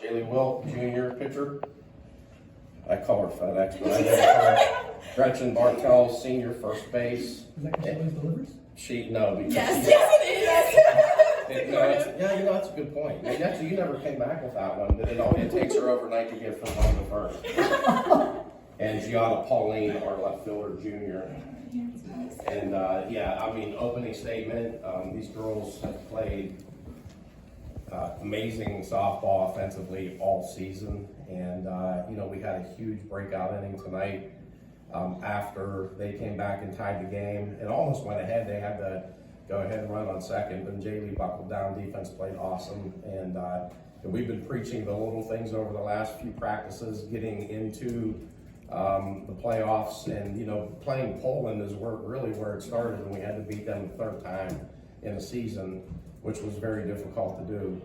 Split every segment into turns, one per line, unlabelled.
Jaylee Wilt, junior pitcher. I call her FedEx, but I never call her. Gretchen Bartel, senior first base.
Is that because she always delivers?
No, because
Yes, it is.
that's a good point. Actually, you never came back with that one, but it takes her overnight to get from home to first. And Giada Pauline, our left fielder, junior. And opening statement, these girls have played amazing softball offensively all season. And, we had a huge breakout inning tonight after they came back and tied the game. It almost went ahead. They had to go ahead and run on second, but Jaylee buckled down. Defense played awesome. And we've been preaching the little things over the last few practices, getting into the playoffs, and playing Poland is where it started, and we had to beat them the third time in the season, which was very difficult to do.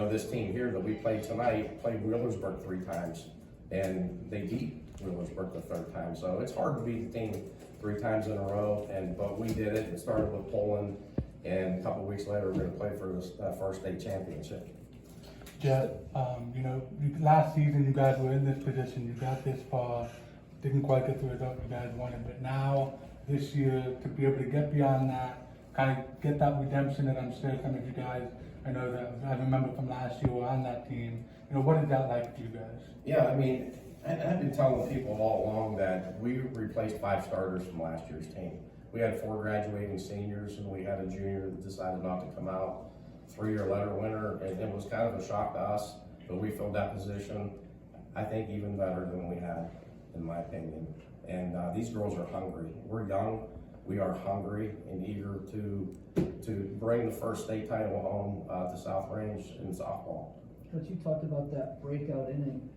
This team here that we played tonight played Wheelersburg 3 times, and they beat Wheelersburg the third time. So it's hard to beat the team 3 times in a row, but we did it. It started with Poland, and a couple weeks later we're going to play for this first state championship.
Jet, last season you guys were in this position, you got this far, didn't quite get the result you guys wanted, but now, this year, to be able to get beyond that, kind of get that redemption that I'm sure some of you guys, I know that I remember from last year were on that team, what is that like for you guys?
Yeah, I've been telling people all along that we replaced 5 starters from last year's team. We had 4 graduating seniors, and we had a junior that decided not to come out. 3-year letter winner, and it was kind of a shock to us, but we filled that position, I think, even better than we had, in my opinion. And these girls are hungry. We're young, we are hungry and eager to bring the first state title home to South Range in softball.
Coach, you talked about that breakout inning.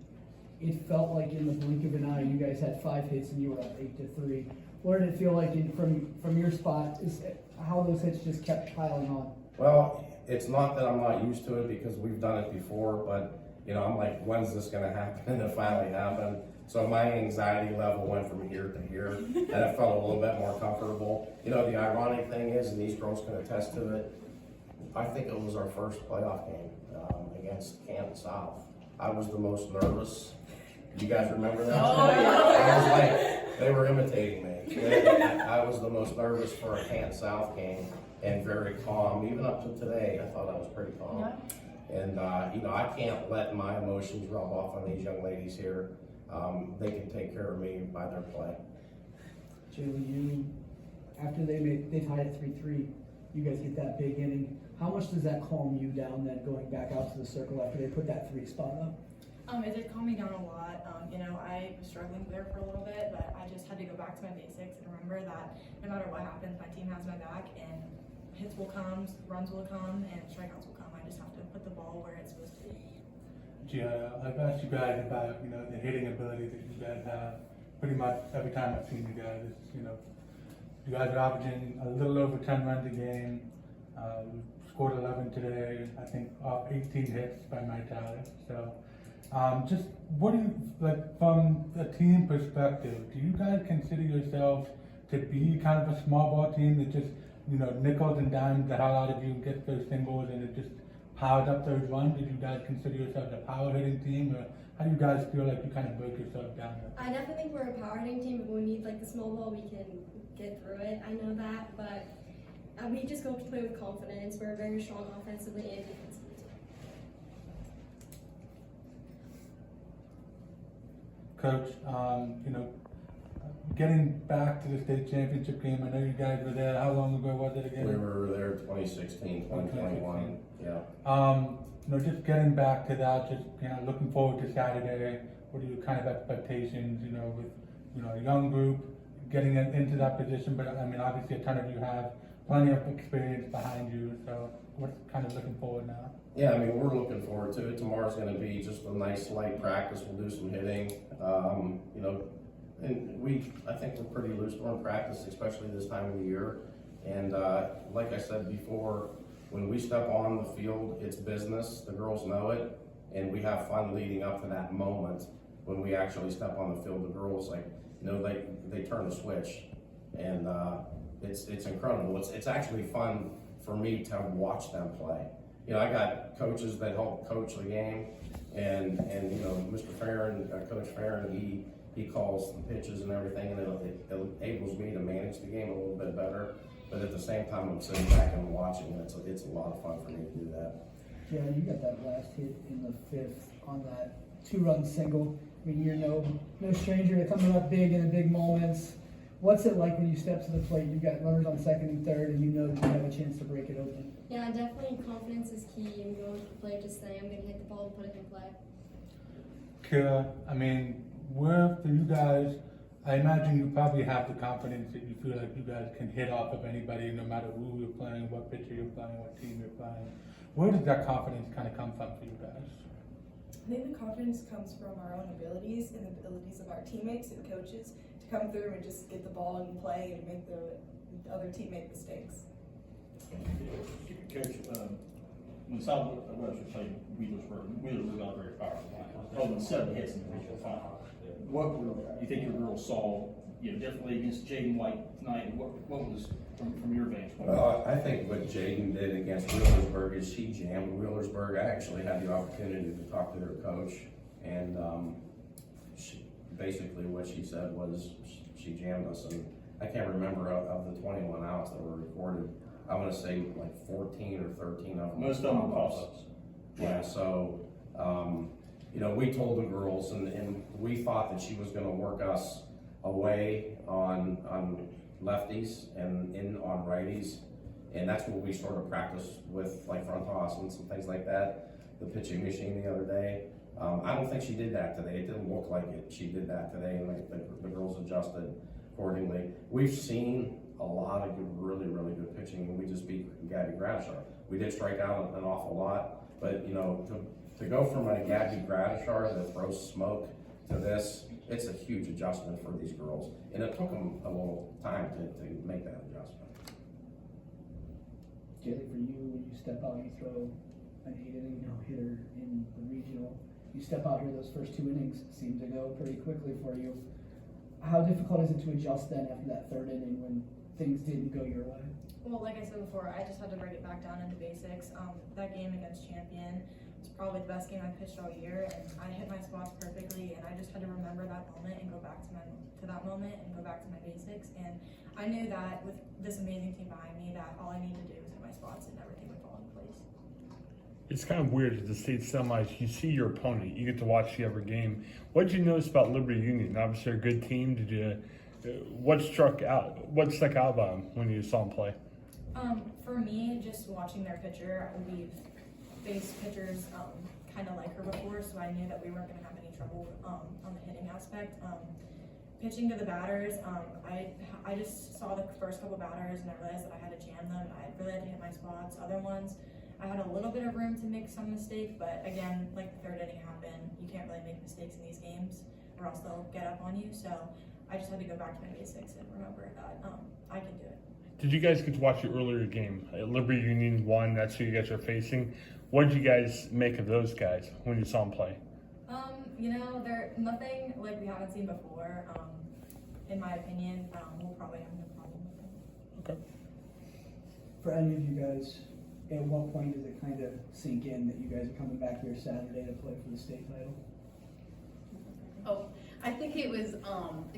It felt like in the blink of an eye, you guys had 5 hits and you were up 8-3. What did it feel like from your spot? Is how those hits just kept piling on?
Well, it's not that I'm not used to it, because we've done it before, but I'm like, when's this going to happen? And it finally happened. So my anxiety level went from here to here, and it felt a little bit more comfortable. The ironic thing is, and these girls can attest to it, I think it was our first playoff game against Canton South. I was the most nervous. You guys remember that?
Oh, yeah.
I was like, they were imitating me. I was the most nervous for a Canton South game, and very calm. Even up to today, I thought I was pretty calm. Yeah. And I can't let my emotions rub off on these young ladies here. They can take care of me by their play.
Jaylee, after they tied at 3-3, you guys get that big inning. How much does that calm you down then, going back out to the circle after they put that 3 spot up?
It did calm me down a lot. I was struggling there for a little bit, but I just had to go back to my basics and remember that no matter what happens, my team has my back, and hits will come, runs will come, and strikeouts will come. I just have to put the ball where it's supposed to be.
Gia, I've asked you guys about, the hitting ability that you guys have. Pretty much every time I've seen you guys, you guys are averaging a little over 10 runs a game. Scored 11 today, I think off 18 hits by my tally. So, just what do you, from a team perspective, do you guys consider yourselves to be kind of a small ball team that just, nickels and dimes the hell out of you and gets those singles and it just powers up those runs? Did you guys consider yourselves a power hitting team, or how do you guys feel like you kind of break yourself down there?
I definitely think we're a power hitting team, but when we need the small ball, we can get through it. I know that, but we just go to play with confidence. We're very strong offensively and defensively.
Coach, getting back to the state championship game, I know you guys were there. How long ago was it again?
We were there 2016, 2021. Yeah.
Just getting back to that, just looking forward to Saturday. What are your kind of expectations? With a young group getting into that position, but obviously a ton of you have plenty of experience behind you. So what's kind of looking forward now?
Yeah, we're looking forward to it. Tomorrow's going to be just a nice light practice. We'll do some hitting. And I think we're pretty loose during practice, especially this time of the year. And like I said before, when we step on the field, it's business. The girls know it, and we have fun leading up to that moment when we actually step on the field. The girls, they turn the switch, and it's incredible. It's actually fun for me to watch them play. you know, I got coaches that help coach the game, and you know, Mr. Farron, Coach Farron, he calls the pitches and everything, and it enables me to manage the game a little bit better. But at the same time, I'm sitting back and watching. It's a lot of fun for me to do that.
Yeah, you got that last hit in the fifth on that 2-run single. I mean, you're no stranger to coming up big in the big moments. What's it like when you step to the plate? You've got runners on second and third, and you know that you have a chance to break it open.
Yeah, definitely confidence is key. And going to the plate, just saying I'm going to hit the ball and put it in play.
Kira, I mean, where for you guys, I imagine you probably have the confidence that you feel like you guys can hit off of anybody, no matter who you're playing, what pitcher you're playing, what team you're playing. Where does that confidence kind of come from for you guys?
I think the confidence comes from our own abilities and the abilities of our teammates and coaches to come through and just get the ball in play and make the other team make mistakes.
Coach, when South Webster played Wheelersburg got a very powerful line. Holding 7 hits in the regional final. What do you think your girls saw, you know, differently against Jaden White tonight? And what was from your vantage point?
Well, I think what Jaden did against Wheelersburg is she jammed Wheelersburg. I actually had the opportunity to talk to their coach, and basically what she said was she jammed us, and I can't remember of the 21 outs that were recorded. I'm gonna say like 14 or 13 of them.
Most of them were toss-ups.
Yeah, so, you know, we told the girls, and we thought that she was gonna work us away on lefties and in on righties, and that's what we sort of practiced with, like front toss and some things like that, the pitching machine the other day. I don't think she did that today. It didn't look like it. She did that today, and the girls adjusted accordingly. We've seen a lot of good, really good pitching, and we just beat Gabby Gradishar. We did strike out an awful lot, but you know, to go from a Gabby Gradishar that throws smoke to this, it's a huge adjustment for these girls, and it took them a little time to make that adjustment.
Jaylee, for you, when you step out, you throw an 8-inning no-hitter in the regional. You step out here, those first 2 innings seem to go pretty quickly for you. How difficult is it to adjust then after that 3rd inning when things didn't go your way?
Well, like I said before, I just had to break it back down into basics. That game against Champion was probably the best game I pitched all year, and I hit my spots perfectly, and I just had to remember that moment and go back to that moment and go back to my basics. And I knew that with this amazing team behind me, that all I need to do is hit my spots and everything would fall into place.
It's kind of weird at the state semis. You see your opponent, you get to watch the every game. What did you notice about Liberty Union? Obviously, they're a good team. Did you? What stuck out about them when you saw them play?
For me, just watching their pitcher, we've faced pitchers kind of like her before, so I knew that we weren't going to have any trouble on the hitting aspect. Pitching to the batters, I just saw the first couple batters and I realized that I had to jam them. I really had to hit my spots. Other ones, I had a little bit of room to make some mistakes, but again, like the 3rd inning happened, you can't really make mistakes in these games or else they'll get up on you. So I just had to go back to my basics and remember that I can do it.
Did you guys get to watch the earlier game? Liberty Union won. That's who you guys are facing. What did you guys make of those guys when you saw them play?
You know, they're nothing like we haven't seen before. In my opinion, we'll probably have no problem with them.
Okay.
For any of you guys, at what point does it kind of sink in that you guys are coming back here Saturday to play for the state title?
Oh, I think it was,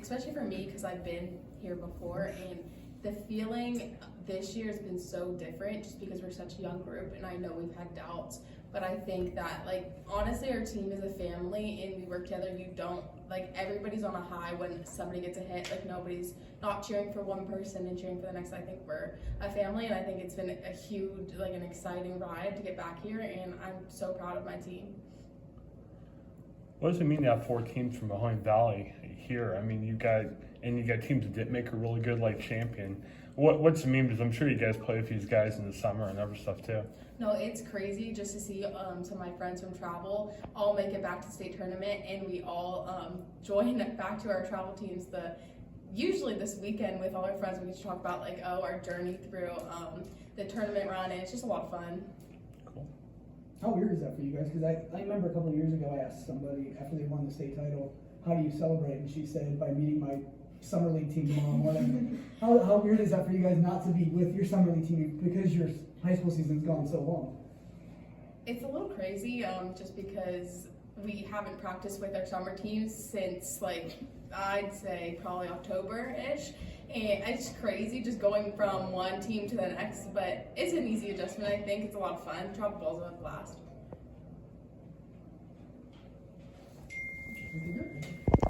especially for me, because I've been here before, and the feeling this year has been so different just because we're such a young group, and I know we've had doubts, but I think that, like, honestly, our team is a family, and we work together. You don't, like, everybody's on a high when somebody gets a hit. Like, nobody's not cheering for one person and cheering for the next. I think we're a family, and I think it's been a huge, like, an exciting ride to get back here, and I'm so proud of my team.
What does it mean to have 4 teams from Mahoney Valley here? I mean, you got teams that did make a really good, like, Champion. What's it mean? Because I'm sure you guys play with these guys in the summer and other stuff too.
No, it's crazy just to see some of my friends from travel all make it back to the state tournament, and we all join back to our travel teams. Usually this weekend with all our friends, we get to talk about, like, our journey through the tournament run, and it's just a lot of fun.
Cool.
How weird is that for you guys? Because I remember a couple of years ago I asked somebody after they won the state title, how do you celebrate? And she said, by meeting my summer league team tomorrow morning. How weird is that for you guys not to be with your summer league team because your high school season's gone so long?
It's a little crazy, just because we haven't practiced with our summer teams since, like, I'd say probably October-ish. And it's crazy just going from one team to the next, but it's an easy adjustment, I think. It's a lot of fun. Travel ball's a blast.